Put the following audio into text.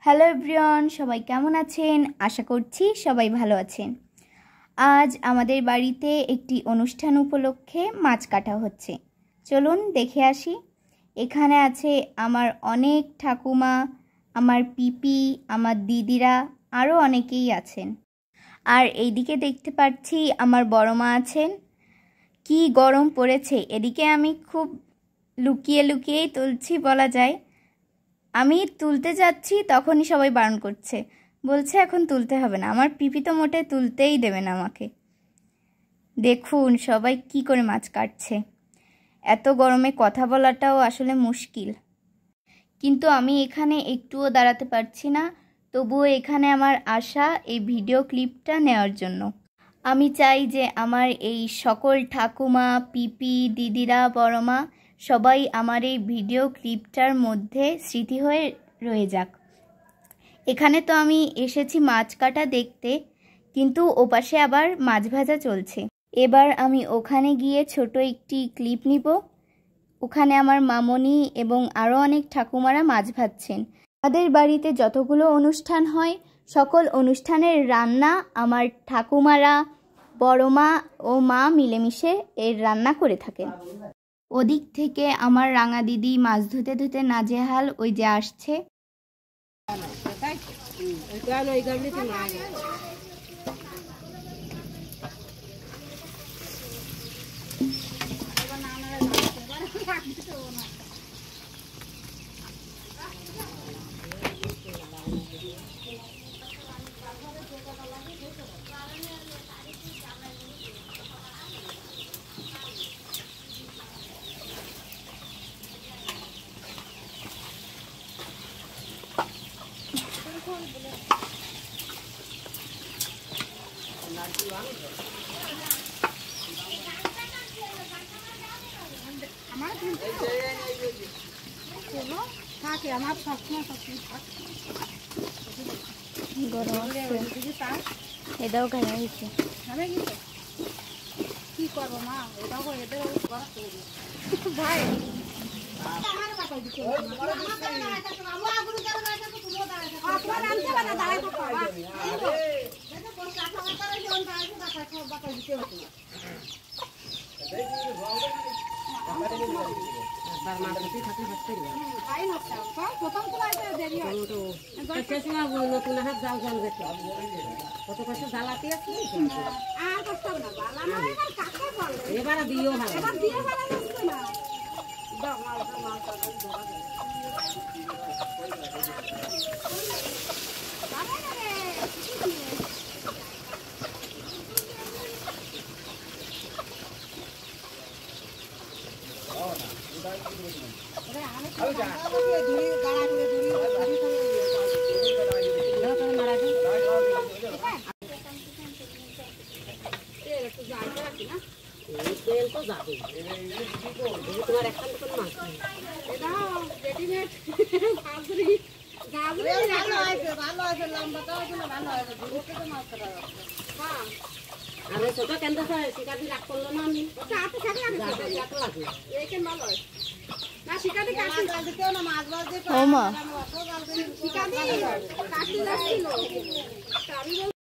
Hello everyone, সবাই কেমন আছেন? আশা করছি সবাই ভালো আছেন। আজ আমাদের বাড়িতে একটি অনুষ্ঠান উপলক্ষে মাছ কাটা হচ্ছে। চলুন দেখে আসি। এখানে আছে আমার অনেক ঠাকুমা, আমার পিপি, আমার দিদিরা, আরও অনেকেই আছেন। আর এইদিকে দেখতে পাচ্ছি আমার বড় মা আছেন। কি গরম পড়েছে, এদিকে আমি খুব লুকিয়ে লুকিয়েই তুলছি বলা যায়। আমি তুলতে যাচ্ছি তখনই সবাই বারণ করছে, বলছে এখন তুলতে হবে না। আমার পিপি তো মোটে তুলতেই দেবে না আমাকে। দেখুন সবাই কি করে মাছ কাটছে। এত গরমে কথা বলাটাও আসলে মুশকিল, কিন্তু আমি এখানে একটুও দাঁড়াতে পারছি না। তবুও এখানে আমার আশা এই ভিডিও ক্লিপটা নেওয়ার জন্য। আমি চাই যে আমার এই সকল ঠাকুমা, পিপি, দিদিরা, বড়মা সবাই আমার এই ভিডিও ক্লিপটার মধ্যে স্মৃতি হয়ে রয়ে যাক। এখানে তো আমি এসেছি মাছ কাটা দেখতে, কিন্তু ওপাশে আবার মাছ ভাজা চলছে। এবার আমি ওখানে গিয়ে ছোট একটি ক্লিপ নিব। ওখানে আমার মামনি এবং আরও অনেক ঠাকুমারা মাছ ভাজছেন। আমাদের বাড়িতে যতগুলো অনুষ্ঠান হয় সকল অনুষ্ঠানের রান্না আমার ঠাকুমারা, বড়মা ও মা মিলেমিশে এর রান্না করে থাকেন। ওদিক থেকে আমার রাঙা দিদি মাছ ধুতে ধুতে নাজেহাল, ওই যে আসছে। এটাও খাই হয়েছে কি করবো মা, এটাও ভাই এবার দিও ছোট কেন্দ্র শিকারি রাগ করলো না আমি না শিকারি কাটতেও না মাছ বাজ